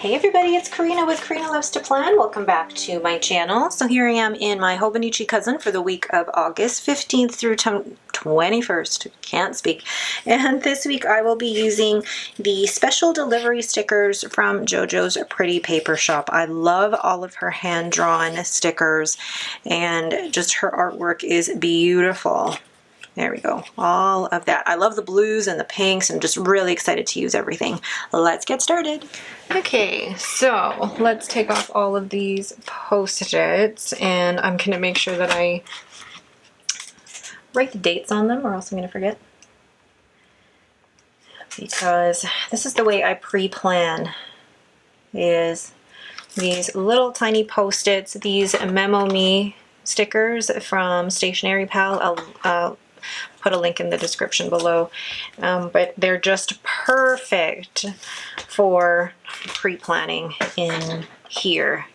Hey everybody, it's Karina with Karina Loves to Plan. Welcome back to my channel. So here I am in my Hobonichi cousin for the week of August 15th through 21st. Can't speak. And this week I will be using the special delivery stickers from JoJo's Pretty Paper Shop. I love all of her hand-drawn stickers and just her artwork is beautiful. There we go. All of that. I love the blues and the pinks. I'm just really excited to use everything. Let's get started. Okay, so let's take off all of these Post-its and I'm going to make sure that I write the dates on them or else I'm going to forget. Because this is the way I pre-plan, is these little tiny Post-its, these Memo Me stickers from Stationery Pal. I'll put a link in the description below, but they're just perfect for pre-planning in here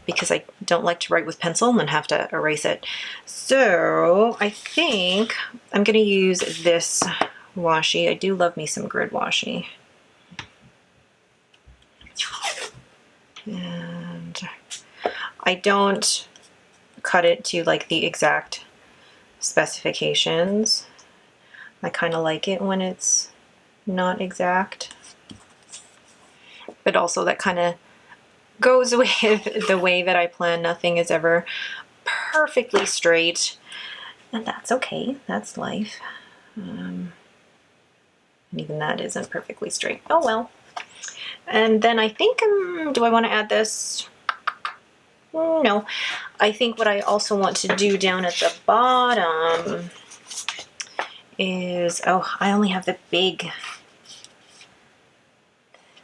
because I don't like to write with pencil and have to erase it. So I think I'm going to use this washi. I do love me some grid washi. And I don't cut it to like the exact specifications. I kind of like it when it's not exact, but also that kind of goes with the way that I plan. Nothing is ever perfectly straight, and that's okay. That's life. And even that isn't perfectly straight. Oh well. And then I think, do I want to add this? No. I think what I also want to do down at the bottom is, oh, I only have the big,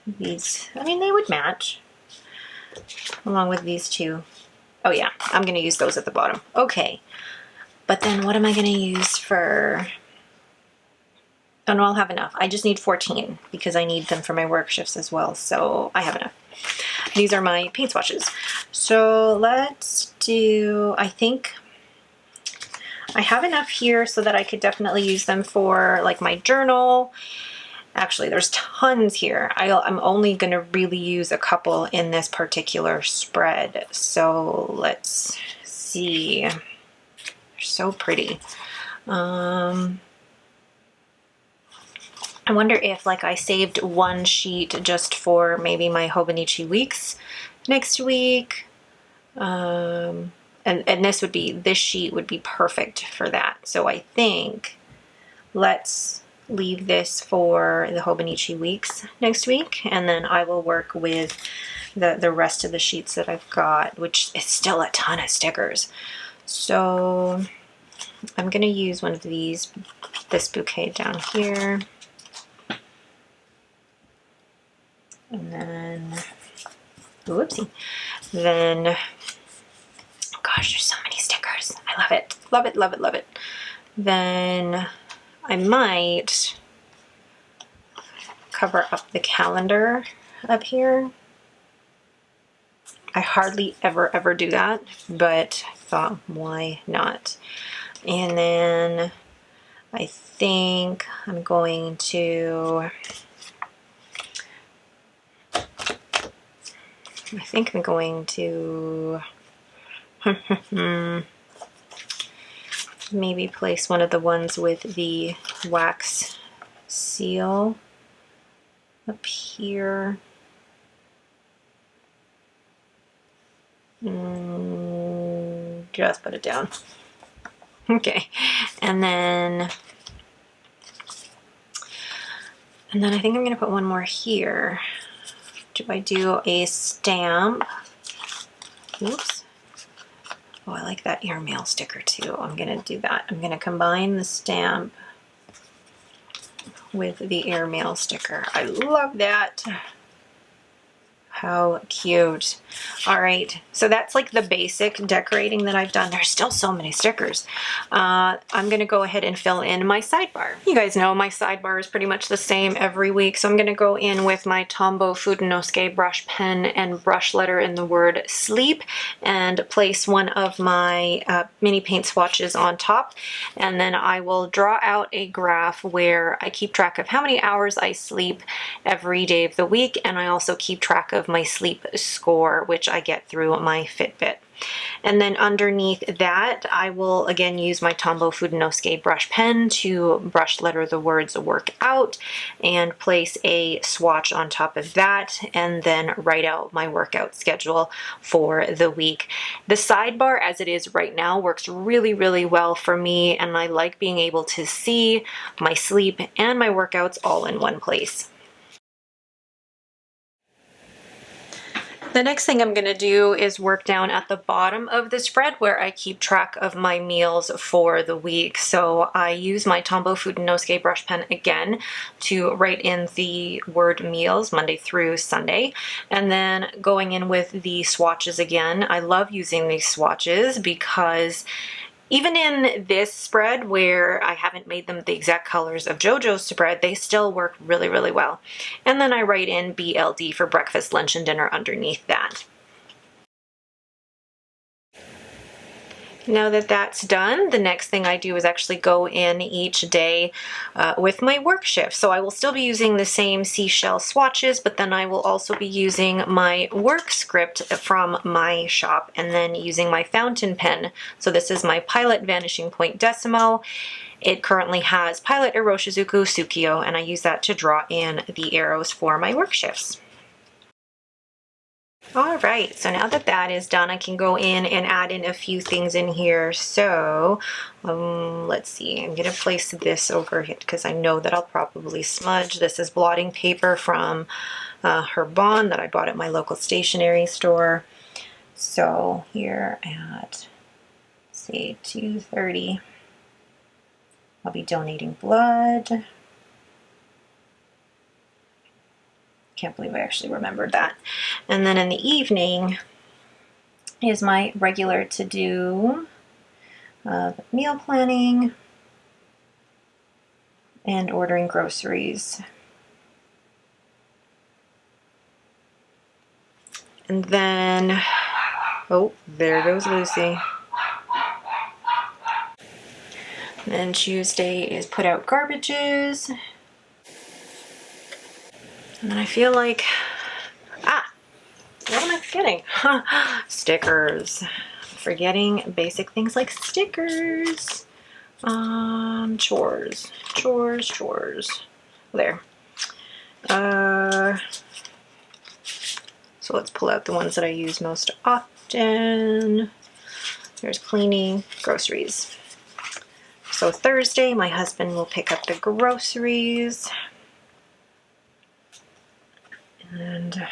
these, I mean, they would match along with these two. Oh yeah, I'm going to use those at the bottom. Okay, but then what am I going to use for, oh no, I'll have enough. I just need 14 because I need them for my work shifts as well, so I have enough. These are my paint swatches. So let's do, I think I have enough here so that I could definitely use them for like my journal. Actually, there's tons here. I'm only going to really use a couple in this particular spread. So let's see. They're so pretty. I wonder if like I saved one sheet just for maybe my Hobonichi weeks next week. And this would be, this sheet would be perfect for that. So I think let's leave this for the Hobonichi weeks next week, and then I will work with the rest of the sheets that I've got, which is still a ton of stickers. So I'm gonna use one of these, this bouquet down here. And then, whoopsie, then, gosh, there's so many stickers. I love it, love it, love it, love it. Then I might cover up the calendar up here. I hardly ever do that, but I thought, why not? And then I think I'm going to, maybe place one of the ones with the wax seal up here. Just put it down. Okay, and then I think I'm gonna put one more here. Do I do a stamp? Oops. Oh, I like that airmail sticker too. I'm gonna do that. I'm gonna combine the stamp with the airmail sticker. I love that. How cute. All right, so that's like the basic decorating that I've done. There's still so many stickers. I'm gonna go ahead and fill in my sidebar. You guys know my sidebar is pretty much the same every week, so I'm gonna go in with my Tombow Fudenosuke brush pen and brush letter in the word sleep and place one of my mini paint swatches on top, and then I will draw out a graph where I keep track of how many hours I sleep every day of the week, and I also keep track of my sleep score, which I get through my Fitbit. And then underneath that, I will again use my Tombow Fudenosuke brush pen to brush letter the words work out and place a swatch on top of that, and then write out my workout schedule for the week. The sidebar as it is right now works really, really well for me, and I like being able to see my sleep and my workouts all in one place. The next thing I'm going to do is work down at the bottom of the spread where I keep track of my meals for the week. So I use my Tombow Fudenosuke brush pen again to write in the word meals Monday through Sunday, and then going in with the swatches again. I love using these swatches because even in this spread where I haven't made them the exact colors of JoJo's spread, they still work really, really well. And then I write in BLD for breakfast, lunch, and dinner underneath that. Now that that's done, the next thing I do is actually go in each day with my work shift. So I will still be using the same seashell swatches, but then I will also be using my work script from my shop and then using my fountain pen. So this is my Pilot Vanishing Point Decimo. It currently has Pilot Iroshizuku Tsukio, and I use that to draw in the arrows for my work shifts. All right, so now that that is done, I can go in and add in a few things in here. So let's see, I'm gonna place this over here because I know that I'll probably smudge. This is blotting paper from HOBONIChi that I bought at my local stationery store. So here at, say, 2:30, I'll be donating blood. Can't believe I actually remembered that. And then in the evening is my regular to-do meal planning and ordering groceries. And then, oh, there goes Lucy. And then Tuesday is put out garbages. And then I feel like, what am I forgetting? Stickers. Forgetting basic things like stickers. Chores. There. So let's pull out the ones that I use most often. There's cleaning, groceries. So Thursday, my husband will pick up the groceries. And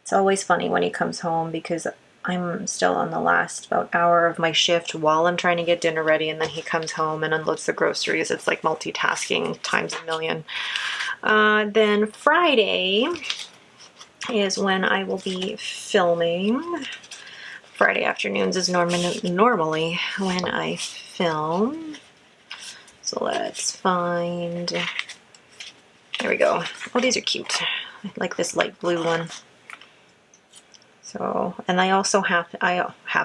it's always funny when he comes home because I'm still on the last about hour of my shift while I'm trying to get dinner ready, and then he comes home and unloads the groceries. It's like multitasking times a million. Then Friday is when I will be filming. Friday afternoons is normally when I film. So let's find, there we go. Oh, these are cute. I like this light blue one. So, and I also have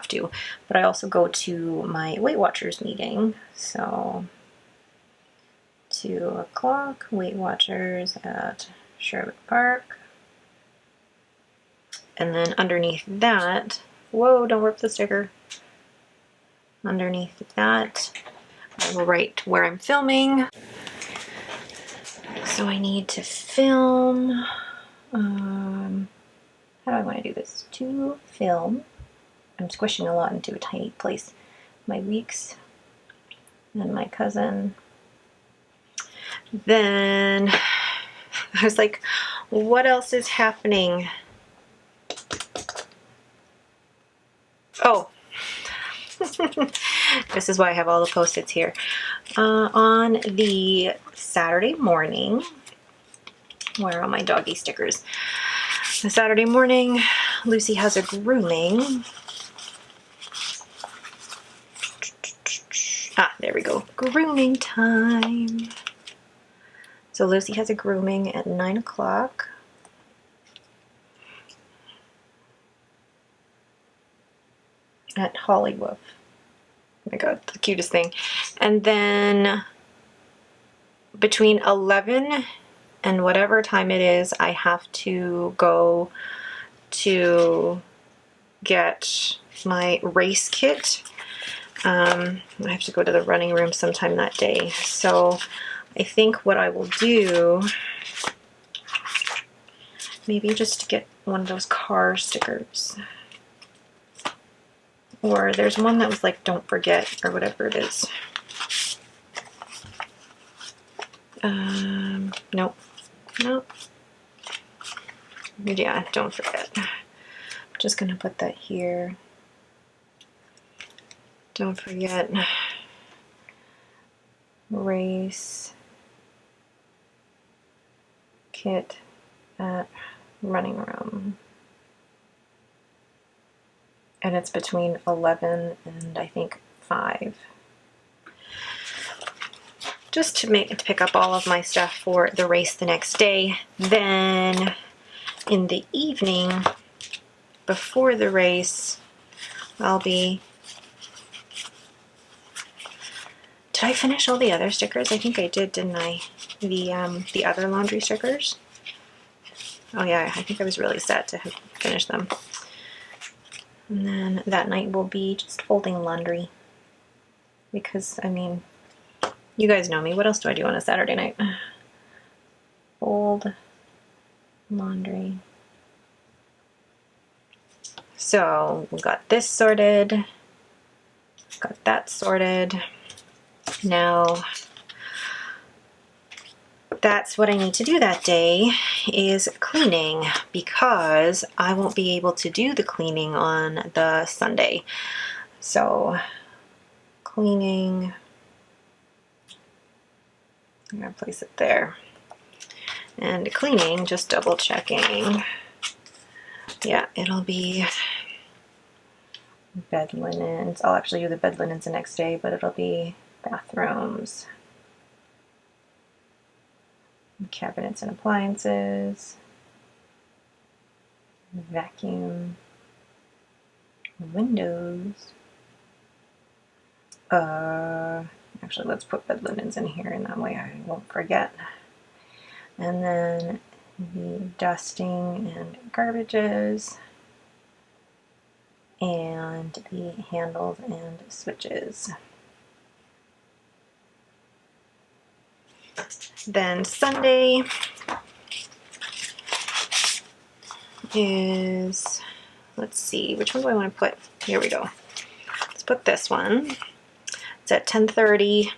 to, but I also go to my Weight Watchers meeting. So 2 o'clock, Weight Watchers at Sherwood Park. And then underneath that, whoa, don't rip the sticker. Underneath that, I will write where I'm filming. So I need to film, how do I want to do this? To film. I'm squishing a lot into a tiny place. My weeks and my cousin. Then I was like, what else is happening? Oh, this is why I have all the Post-its here. On the Saturday morning, where are all my doggy stickers? Saturday morning, Lucy has a grooming. Ah, there we go. Grooming time. So Lucy has a grooming at 9 o'clock. At Hollywood. Oh my god, the cutest thing. And then between 11 and whatever time it is, I have to go to get my race kit. I have to go to the running room sometime that day. So I think what I will do, maybe just get one of those car stickers. Or there's one that was like, don't forget, or whatever it is. Nope. Nope. Yeah, don't forget. I'm just gonna put that here. Don't forget. Race kit at running room. And it's between 11 and I think 5. Just to pick up all of my stuff for the race the next day. Then in the evening, before the race, I'll be... Did I finish all the other stickers? I think I did, didn't I? The other laundry stickers. Oh yeah, I think I was really set to finish them. And then that night will be just folding laundry. Because, I mean, you guys know me. What else do I do on a Saturday night? Fold laundry. So we got this sorted. Got that sorted. Now, that's what I need to do that day, is cleaning, because I won't be able to do the cleaning on the Sunday. So cleaning, I'm gonna place it there. And cleaning, just double checking. Yeah, it'll be bed linens. I'll actually do the bed linens the next day, but it'll be bathrooms, cabinets and appliances, vacuum, windows. Actually, let's put bed linens in here, and that way I won't forget. And then the dusting and garbages, and the handles and switches. Then Sunday is, let's see, which one do I want to put? Here we go. Let's put this one. It's at 10:30.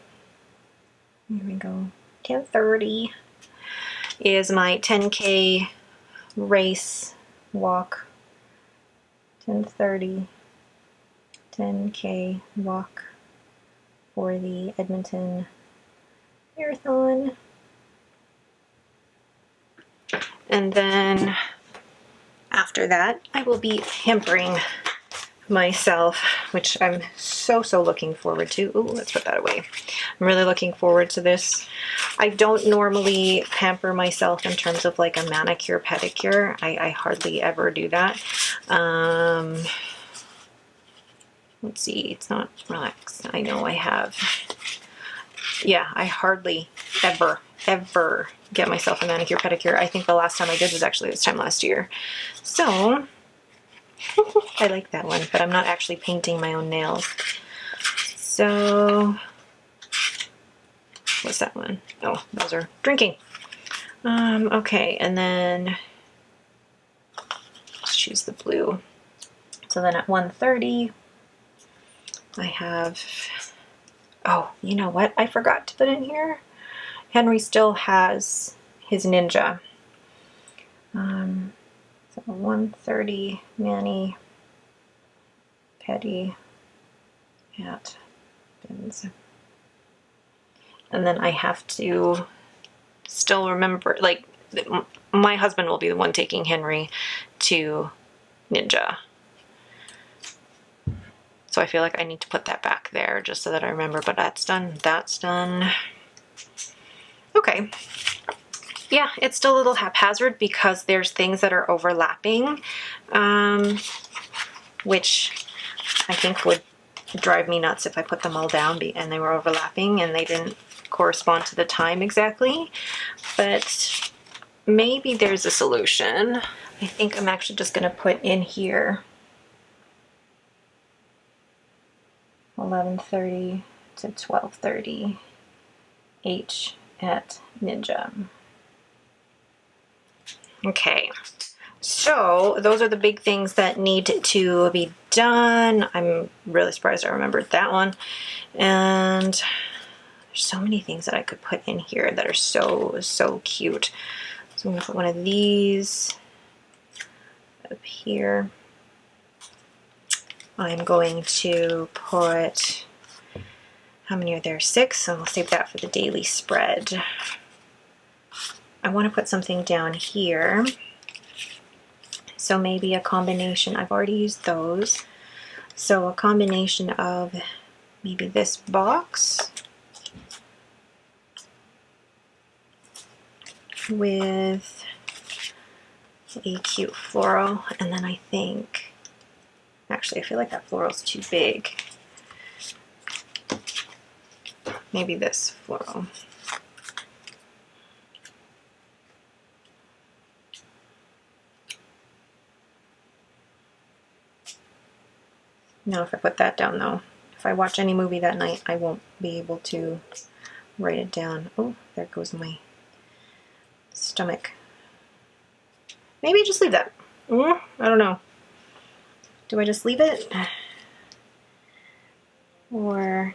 Here we go. 10:30 is my 10K race walk. 10:30, 10K walk for the Edmonton Marathon. And then after that, I will be pampering myself, which I'm so looking forward to. Ooh, let's put that away. I'm really looking forward to this. I don't normally pamper myself in terms of like a manicure, pedicure. I hardly ever do that. Let's see, it's not relax. I know I have. Yeah, I hardly ever get myself a manicure, pedicure. I think the last time I did was actually this time last year. So, I like that one, but I'm not actually painting my own nails. So, what's that one? Oh, those are drinking. Okay, and then let's choose the blue. So then at 1:30, I have, oh, you know what? I forgot to put in here. Henry still has his Ninja. So 1:30, Manny, Petty, at Bins. And then I have to still remember, like, my husband will be the one taking Henry to Ninja. So I feel like I need to put that back there just so that I remember, but that's done, that's done. Okay. Yeah, it's still a little haphazard because there's things that are overlapping, which I think would drive me nuts if I put them all down and they were overlapping and they didn't correspond to the time exactly. But maybe there's a solution. I think I'm actually just going to put in here 11:30 to 12:30 H at Ninja. Okay, so those are the big things that need to be done. I'm really surprised I remembered that one. And there's so many things that I could put in here that are so cute. So I'm gonna put one of these up here. I'm going to put, how many are there? 6, so I'll save that for the daily spread. I want to put something down here. So maybe a combination, I've already used those. So a combination of maybe this box with a cute floral, and then I think, actually, I feel like that floral's too big. Maybe this floral. Now, if I put that down, though, if I watch any movie that night, I won't be able to write it down. Oh, there goes my stomach. Maybe just leave that. I don't know. Do I just leave it? Or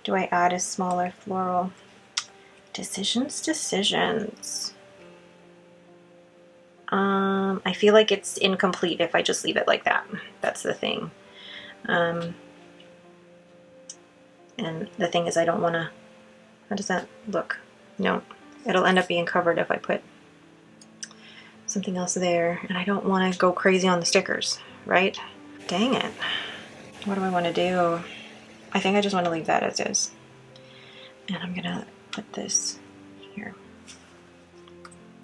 do I add a smaller floral? Decisions. I feel like it's incomplete if I just leave it like that. That's the thing. And the thing is, I don't want to, how does that look? No, it'll end up being covered if I put something else there, and I don't want to go crazy on the stickers, right? Dang it. What do I want to do? I think I just want to leave that as is. And I'm gonna put this here.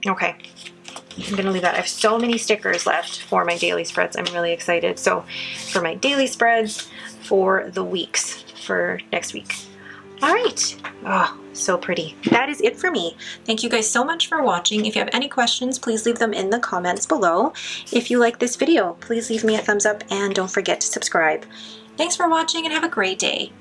Okay, I'm gonna leave that. I have so many stickers left for my daily spreads. I'm really excited. So for my daily spreads for the weeks for next week. All right. Oh, so pretty. That is it for me. Thank you guys so much for watching. If you have any questions, please leave them in the comments below. If you like this video, please leave me a thumbs up and don't forget to subscribe. Thanks for watching and have a great day.